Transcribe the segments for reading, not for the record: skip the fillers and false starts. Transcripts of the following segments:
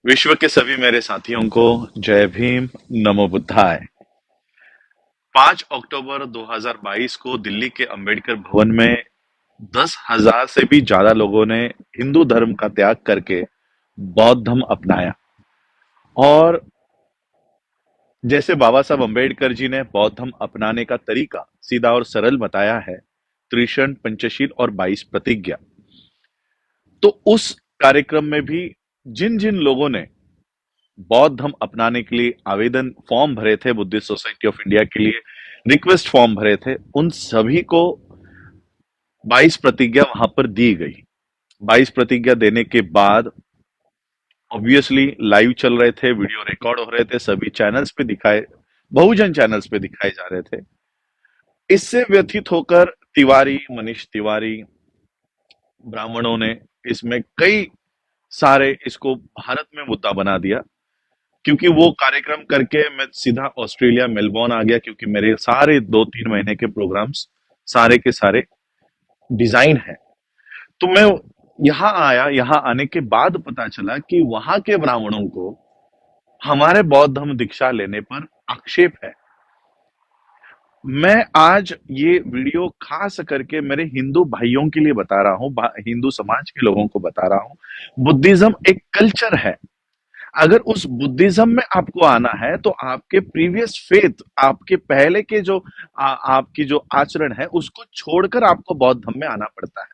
विश्व के सभी मेरे साथियों को जय भीम, नमो बुद्धाय। 5 अक्टूबर 2022 को दिल्ली के अंबेडकर भवन में 10,000 से भी ज्यादा लोगों ने हिंदू धर्म का त्याग करके बौद्ध धर्म अपनाया। और जैसे बाबा साहब अंबेडकर जी ने बौद्ध धर्म अपनाने का तरीका सीधा और सरल बताया है, त्रिशरण, पंचशील और 22 प्रतिज्ञा। तो उस कार्यक्रम में भी जिन जिन लोगों ने बौद्ध धर्म अपनाने के लिए आवेदन फॉर्म भरे थे, बुद्धिस्ट सोसाइटी ऑफ इंडिया के लिए रिक्वेस्ट फॉर्म भरे थे, उन सभी को 22 प्रतिज्ञा वहां पर दी गई। 22 प्रतिज्ञा देने के बाद ऑब्वियसली लाइव चल रहे थे, वीडियो रिकॉर्ड हो रहे थे, सभी चैनल्स पे दिखाए, बहुजन चैनल्स पे दिखाए जा रहे थे। इससे व्यथित होकर तिवारी, मनीष तिवारी, ब्राह्मणों ने इसमें कई सारे इसको भारत में मुद्दा बना दिया। क्योंकि वो कार्यक्रम करके मैं सीधा ऑस्ट्रेलिया मेलबोर्न आ गया, क्योंकि मेरे सारे 2-3 महीने के प्रोग्राम्स सारे के सारे डिजाइन है। तो मैं यहाँ आया, यहाँ आने के बाद पता चला कि वहां के ब्राह्मणों को हमारे बौद्ध धर्म दीक्षा लेने पर आक्षेप है। मैं आज ये वीडियो खास करके मेरे हिंदू भाइयों के लिए बता रहा हूँ, हिंदू समाज के लोगों को बता रहा हूँ। बुद्धिज्म एक कल्चर है। अगर उस बुद्धिज्म में आपको आना है तो आपके प्रीवियस फेथ, आपके पहले के जो आपकी जो आचरण है, उसको छोड़कर आपको बौद्ध धर्म में आना पड़ता है।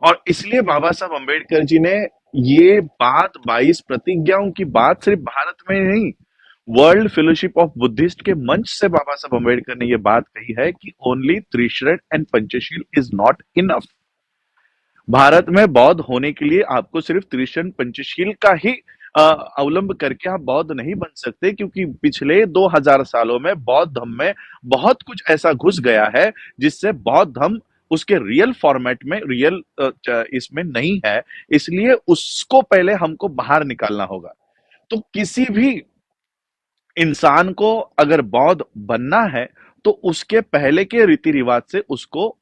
और इसलिए बाबा साहब अंबेडकर जी ने ये बात, 22 प्रतिज्ञाओं की बात सिर्फ भारत में नहीं, वर्ल्ड फेलोशिप ऑफ बुद्धिस्ट के मंच से बाबा साहब अंबेडकर ने ये बात कही है कि only Trisharan and Panchsheel is not enough. Bharat में बौद्ध होने के लिए आपको सिर्फ त्रिशरण पंचशील का ही अवलंब करके आप बौद्ध नहीं बन सकते, क्योंकि पिछले 2000 सालों में बौद्ध धर्म में बहुत कुछ ऐसा घुस गया है जिससे बौद्ध धर्म उसके रियल फॉर्मेट में, रियल इसमें नहीं है। इसलिए उसको पहले हमको बाहर निकालना होगा। तो किसी भी इंसान को अगर बौद्ध बनना है तो उसके पहले के रीति रिवाज से उसको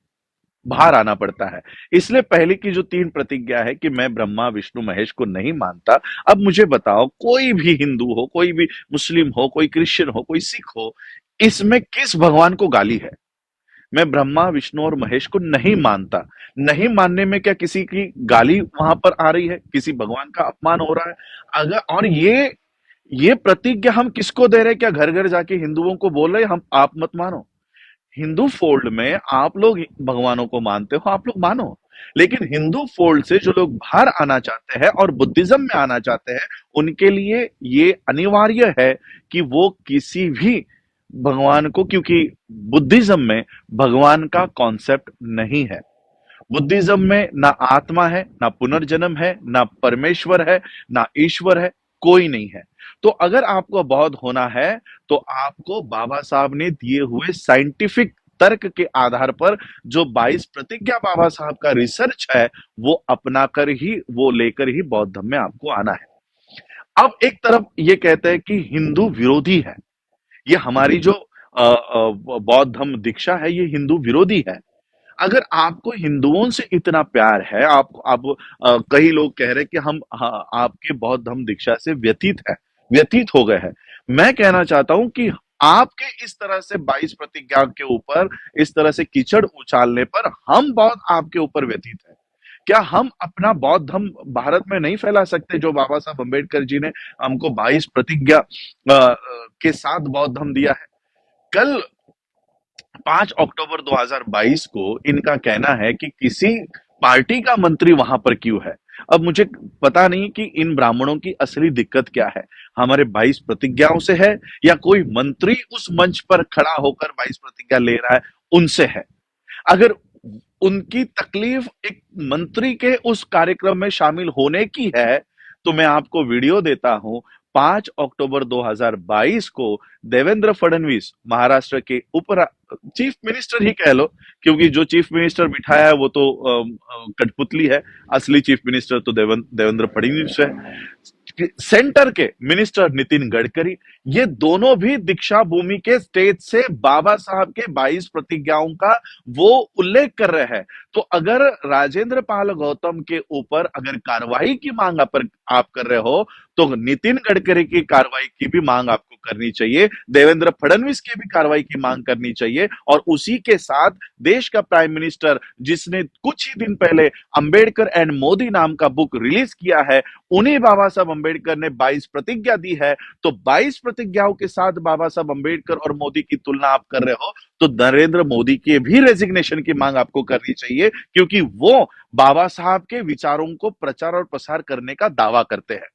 बाहर आना पड़ता है। इसलिए पहले की जो 3 प्रतिज्ञा है कि मैं ब्रह्मा विष्णु महेश को नहीं मानता। अब मुझे बताओ, कोई भी हिंदू हो, कोई भी मुस्लिम हो, कोई क्रिश्चियन हो, कोई सिख हो, इसमें किस भगवान को गाली है? मैं ब्रह्मा विष्णु और महेश को नहीं मानता। नहीं मानने में क्या किसी की गाली वहां पर आ रही है? किसी भगवान का अपमान हो रहा है? अगर और ये प्रतिज्ञा हम किसको दे रहे हैं? क्या घर घर जाके हिंदुओं को बोल रहे हैं हम आप मत मानो? हिंदू फोल्ड में आप लोग भगवानों को मानते हो, आप लोग मानो। लेकिन हिंदू फोल्ड से जो लोग बाहर आना चाहते हैं और बुद्धिज्म में आना चाहते हैं, उनके लिए ये अनिवार्य है कि वो किसी भी भगवान को, क्योंकि बुद्धिज्म में भगवान का कॉन्सेप्ट नहीं है। बुद्धिज्म में ना आत्मा है, ना पुनर्जन्म है, ना परमेश्वर है, ना ईश्वर है, कोई नहीं है। तो अगर आपको बौद्ध होना है तो आपको बाबा साहब ने दिए हुए साइंटिफिक तर्क के आधार पर जो 22 प्रतिज्ञा बाबा साहब का रिसर्च है, वो अपना कर ही, वो लेकर ही बौद्ध धर्म में आपको आना है। अब एक तरफ ये कहते हैं कि हिंदू विरोधी है, ये हमारी जो बौद्ध धर्म दीक्षा है ये हिंदू विरोधी है। अगर आपको हिंदुओं से इतना प्यार है, आप कई लोग कह रहे हैं कि हम, हाँ, आपके बौद्ध धर्म दीक्षा से व्यतीत हो गए हैं। मैं कहना चाहता हूं कि आपके इस तरह से 22 प्रतिज्ञा के ऊपर इस तरह से कीचड़ उछालने पर हम बौद्ध आपके ऊपर व्यतीत है। क्या हम अपना बौद्ध धर्म भारत में नहीं फैला सकते, जो बाबा साहब अम्बेडकर जी ने हमको 22 प्रतिज्ञा के साथ बौद्ध धर्म दिया है? कल 5 अक्टूबर 2022 को इनका कहना है कि किसी पार्टी का मंत्री वहां पर क्यों है। अब मुझे पता नहीं कि इन ब्राह्मणों की असली दिक्कत क्या है, हमारे 22 प्रतिज्ञाओं से है या कोई मंत्री उस मंच पर खड़ा होकर 22 प्रतिज्ञा ले रहा है उनसे है। अगर उनकी तकलीफ एक मंत्री के उस कार्यक्रम में शामिल होने की है तो मैं आपको वीडियो देता हूं। 5 अक्टूबर 2022 को देवेंद्र फडणवीस, महाराष्ट्र के उप चीफ मिनिस्टर ही कह लो, क्योंकि जो चीफ मिनिस्टर बिठाया है वो तो कठपुतली है, असली चीफ मिनिस्टर तो देवेंद्र फडणवीस है। सेंटर के मिनिस्टर नितिन गडकरी, ये दोनों भी दीक्षा भूमि के स्टेज से बाबा साहब के 22 प्रतिज्ञाओं का वो उल्लेख कर रहे हैं। तो अगर राजेंद्र पाल गौतम के ऊपर अगर कार्रवाई की मांग आप कर रहे हो, तो नितिन गडकरी की कार्रवाई की भी मांग आपको करनी चाहिए, देवेंद्र फडणवीस की भी कार्रवाई की मांग करनी चाहिए, और उसी के साथ देश का प्राइम मिनिस्टर जिसने कुछ ही दिन पहले अंबेडकर एंड मोदी नाम का बुक रिलीज किया है, उन्हीं बाबा साहब अंबेडकर ने 22 प्रतिज्ञा दी है। तो 22 प्रतिज्ञाओं के साथ बाबा साहब अंबेडकर और मोदी की तुलना आप कर रहे हो, तो नरेंद्र मोदी के भी रेजिग्नेशन की मांग आपको करनी चाहिए, क्योंकि वो बाबा साहब के विचारों को प्रचार और प्रसार करने का दावा करते हैं।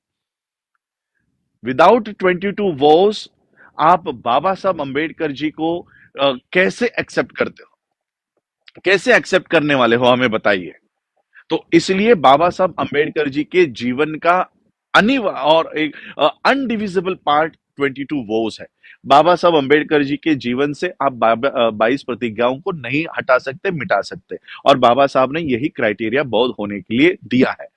विदाउट 22 वोस आप बाबा साहब अंबेडकर जी को कैसे एक्सेप्ट करते हो, कैसे एक्सेप्ट करने वाले हो, हमें बताइए। तो इसलिए बाबा साहब अंबेडकर जी के जीवन का अनिवार्य और एक अनडिविजिबल पार्ट 22 वोस है। बाबा साहब अंबेडकर जी के जीवन से आप 22 प्रतिज्ञाओं को नहीं हटा सकते, मिटा सकते, और बाबा साहब ने यही क्राइटेरिया बौद्ध होने के लिए दिया है।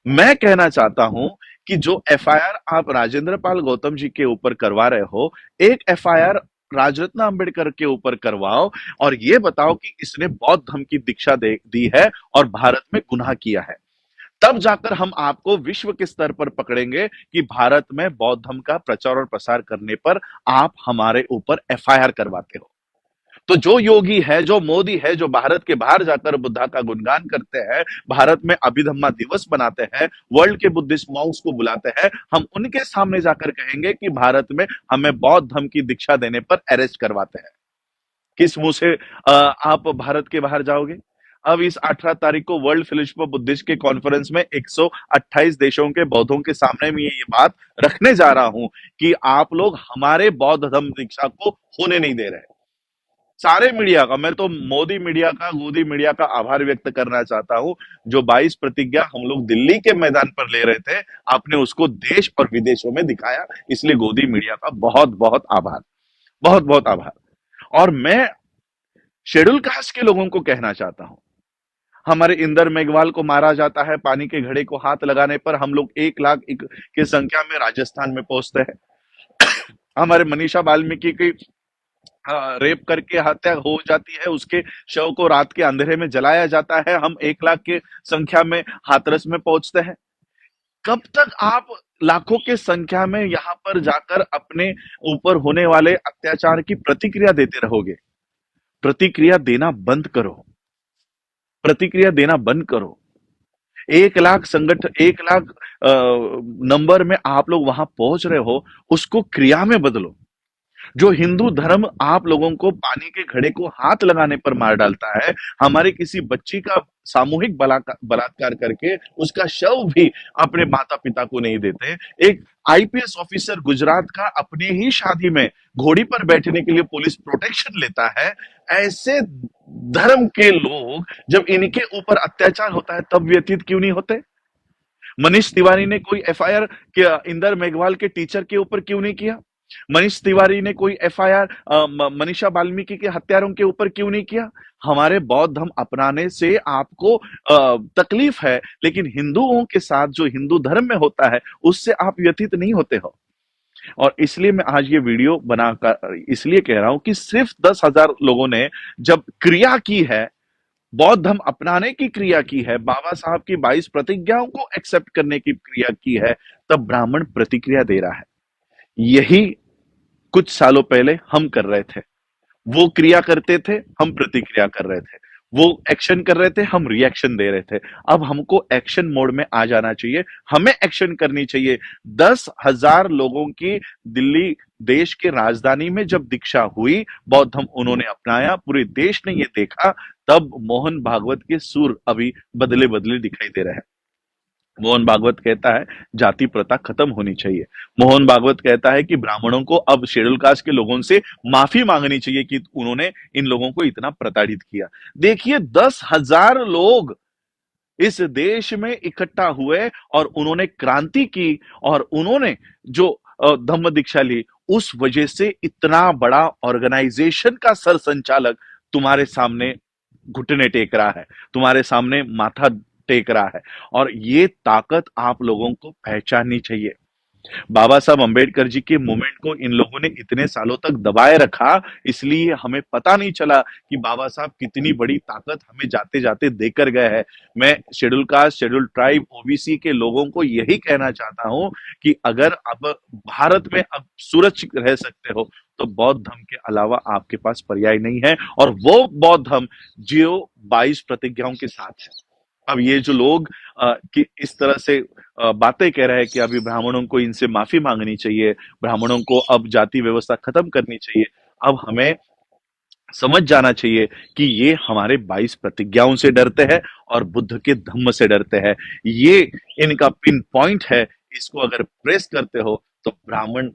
मैं कहना चाहता हूं कि जो एफआईआर आप राजेंद्र पाल गौतम जी के ऊपर करवा रहे हो, एक एफआईआर राजरत्न अंबेडकर के ऊपर करवाओ, और ये बताओ कि इसने बौद्ध धर्म की दीक्षा दी है और भारत में गुनाह किया है। तब जाकर हम आपको विश्व के स्तर पर पकड़ेंगे कि भारत में बौद्ध धर्म का प्रचार और प्रसार करने पर आप हमारे ऊपर एफआईआर करवाते हो। तो जो योगी है, जो मोदी है, जो भारत के बाहर जाकर बुद्धा का गुणगान करते हैं, भारत में अभिधम्मा दिवस बनाते हैं, वर्ल्ड के बुद्धिस्ट मॉन्क्स को बुलाते हैं, हम उनके सामने जाकर कहेंगे कि भारत में हमें बौद्ध धर्म की दीक्षा देने पर अरेस्ट करवाते हैं। किस मुंह से आप भारत के बाहर जाओगे? अब इस 18 तारीख को वर्ल्ड फेलोशिप ऑफ बुद्धिस्ट के कॉन्फ्रेंस में 128 देशों के बौद्धों के सामने में ये बात रखने जा रहा हूं कि आप लोग हमारे बौद्ध धर्म दीक्षा को होने नहीं दे रहे। सारे मीडिया का, मैं तो मोदी मीडिया का, गोदी मीडिया का आभार व्यक्त करना चाहता हूं, जो 22 प्रतिज्ञा हम लोग दिल्ली के मैदान पर ले रहे थे, आपने उसको देश और विदेशों में दिखाया, इसलिए गोदी मीडिया का बहुत बहुत आभार, बहुत बहुत आभार। और मैं शेड्यूल कास्ट के लोगों को कहना चाहता हूं, हमारे इंदर मेघवाल को मारा जाता है, पानी के घड़े को हाथ लगाने पर हम लोग 1 लाख की संख्या में राजस्थान में पहुंचते हैं। हमारे मनीषा वाल्मीकि की रेप करके हत्या हो जाती है, उसके शव को रात के अंधेरे में जलाया जाता है, हम 1 लाख की संख्या में हाथरस में पहुंचते हैं। कब तक आप लाखों के संख्या में यहां पर जाकर अपने ऊपर होने वाले अत्याचार की प्रतिक्रिया देते रहोगे? प्रतिक्रिया देना बंद करो, प्रतिक्रिया देना बंद करो। 1 लाख संगठन, 1 लाख नंबर में आप लोग वहां पहुंच रहे हो, उसको क्रिया में बदलो। जो हिंदू धर्म आप लोगों को पानी के घड़े को हाथ लगाने पर मार डालता है, हमारे किसी बच्ची का सामूहिक बलात्कार करके उसका शव भी अपने माता पिता को नहीं देते, एक आईपीएस ऑफिसर गुजरात का अपने ही शादी में घोड़ी पर बैठने के लिए पुलिस प्रोटेक्शन लेता है, ऐसे धर्म के लोग जब इनके ऊपर अत्याचार होता है तब व्यतीत क्यों नहीं होते? मनीष तिवारी ने कोई एफआईआर इंदर मेघवाल के टीचर के ऊपर क्यों नहीं किया? मनीष तिवारी ने कोई एफआईआर मनीषा वाल्मीकि के हत्यारों के ऊपर क्यों नहीं किया? हमारे बौद्ध धर्म अपनाने से आपको तकलीफ है, लेकिन हिंदुओं के साथ जो हिंदू धर्म में होता है उससे आप व्यतीत नहीं होते हो। और इसलिए मैं आज ये वीडियो बनाकर इसलिए कह रहा हूं कि सिर्फ 10,000 लोगों ने जब क्रिया की है, बौद्ध धर्म अपनाने की क्रिया की है, बाबा साहब की 22 प्रतिज्ञाओं को एक्सेप्ट करने की क्रिया की है, तब ब्राह्मण प्रतिक्रिया दे रहा है। यही कुछ सालों पहले हम कर रहे थे। वो क्रिया करते थे, हम प्रतिक्रिया कर रहे थे। वो एक्शन कर रहे थे, हम रिएक्शन दे रहे थे। अब हमको एक्शन मोड में आ जाना चाहिए, हमें एक्शन करनी चाहिए। 10,000 लोगों की दिल्ली देश के राजधानी में जब दीक्षा हुई, बौद्ध धर्म उन्होंने अपनाया, पूरे देश ने ये देखा, तब मोहन भागवत के सुर अभी बदले बदले दिखाई दे रहे हैं। मोहन भागवत कहता है जाति प्रथा खत्म होनी चाहिए। मोहन भागवत कहता है कि ब्राह्मणों को अब शेड्यूल कास्ट के लोगों से माफी मांगनी चाहिए कि उन्होंने इन लोगों को इतना प्रताड़ित किया। देखिए 10,000 लोग इस देश में इकट्ठा हुए और उन्होंने क्रांति की, और उन्होंने जो धम्म दीक्षा ली, उस वजह से इतना बड़ा ऑर्गेनाइजेशन का सर संचालक तुम्हारे सामने घुटने टेक रहा है, तुम्हारे सामने माथा टेक रहा है। और ये ताकत आप लोगों को पहचाननी चाहिए। बाबा साहब अंबेडकर जी के मूवमेंट को इन लोगों ने इतने सालों तक दबाए रखा, इसलिए हमें पता नहीं चला कि बाबा साहब कितनी बड़ी ताकत हमें जाते जाते देकर गए हैं। मैं schedule caste, schedule tribe, OBC के लोगों को यही कहना चाहता हूं कि अगर आप भारत में अब सुरक्षित रह सकते हो तो बौद्ध धर्म के अलावा आपके पास पर्याय नहीं है, और वो बौद्ध धर्म जो 22 प्रतिज्ञाओं के साथ है। अब ये जो लोग कि इस तरह से बातें कह रहे हैं कि अभी ब्राह्मणों को इनसे माफी मांगनी चाहिए, ब्राह्मणों को अब जाति व्यवस्था खत्म करनी चाहिए, अब हमें समझ जाना चाहिए कि ये हमारे 22 प्रतिज्ञाओं से डरते हैं और बुद्ध के धम्म से डरते हैं। ये इनका पिन पॉइंट है। इसको अगर प्रेस करते हो तो ब्राह्मण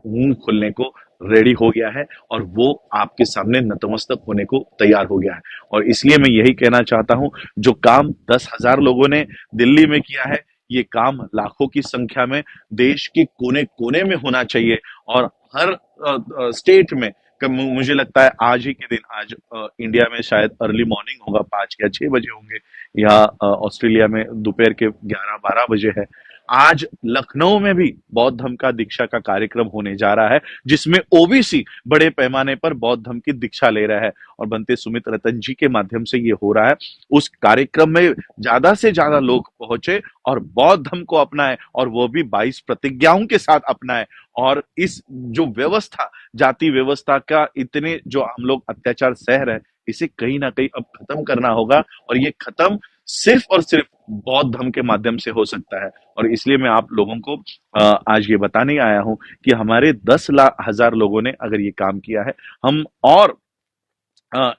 मुंह खोलने को रेडी हो गया है और वो आपके सामने नतमस्तक होने को तैयार हो गया है। और इसलिए मैं यही कहना चाहता हूं, जो काम 10,000 लोगों ने दिल्ली में किया है, ये काम लाखों की संख्या में देश के कोने कोने में होना चाहिए। और हर स्टेट में मुझे लगता है आज ही के दिन, आज इंडिया में शायद अर्ली मॉर्निंग होगा, 5 या 6 बजे होंगे, या ऑस्ट्रेलिया में दोपहर के 11-12 बजे है। आज लखनऊ में भी बौद्ध धर्म का दीक्षा का कार्यक्रम होने जा रहा है, जिसमें ओबीसी बड़े पैमाने पर बौद्ध धर्म की दीक्षा ले रहा है, और बनते सुमित रतन जी के माध्यम से ये हो रहा है। उस कार्यक्रम में ज्यादा से ज्यादा लोग पहुंचे और बौद्ध धर्म को अपनाए, और वो भी 22 प्रतिज्ञाओं के साथ अपनाए। और इस जो व्यवस्था, जाति व्यवस्था का इतने जो हम लोग अत्याचार सह रहे हैं, इसे कहीं ना कहीं अब खत्म करना होगा, और ये खत्म सिर्फ और सिर्फ बौद्ध धर्म के माध्यम से हो सकता है। और इसलिए मैं आप लोगों को आज ये बताने आया हूं कि हमारे 10,000 लोगों ने अगर ये काम किया है, हम और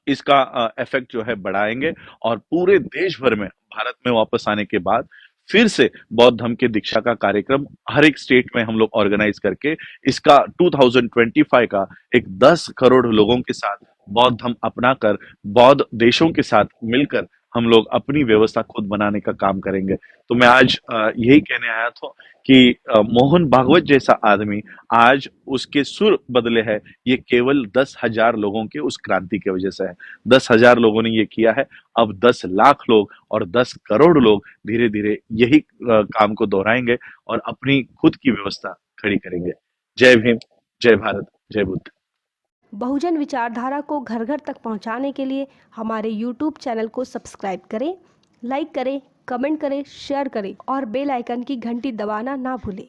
इसका इफेक्ट जो है बढ़ाएंगे, और पूरे देश भर में भारत में वापस आने के बाद फिर से बौद्ध धर्म के दीक्षा का कार्यक्रम हर एक स्टेट में हम लोग ऑर्गेनाइज करके इसका 2025 का एक 10 करोड़ लोगों के साथ बौद्ध धर्म अपनाकर बौद्ध देशों के साथ मिलकर हम लोग अपनी व्यवस्था खुद बनाने का काम करेंगे। तो मैं आज यही कहने आया था कि मोहन भागवत जैसा आदमी, आज उसके सुर बदले हैं, ये केवल 10,000 लोगों के उस क्रांति की वजह से है। 10,000 लोगों ने ये किया है। अब 10 लाख लोग और 10 करोड़ लोग धीरे धीरे यही काम को दोहराएंगे और अपनी खुद की व्यवस्था खड़ी करेंगे। जय भीम, जय भारत, जय बुद्ध। बहुजन विचारधारा को घर घर तक पहुंचाने के लिए हमारे YouTube चैनल को सब्सक्राइब करें, लाइक करें, कमेंट करें, शेयर करें और बेल आइकन की घंटी दबाना ना भूलें।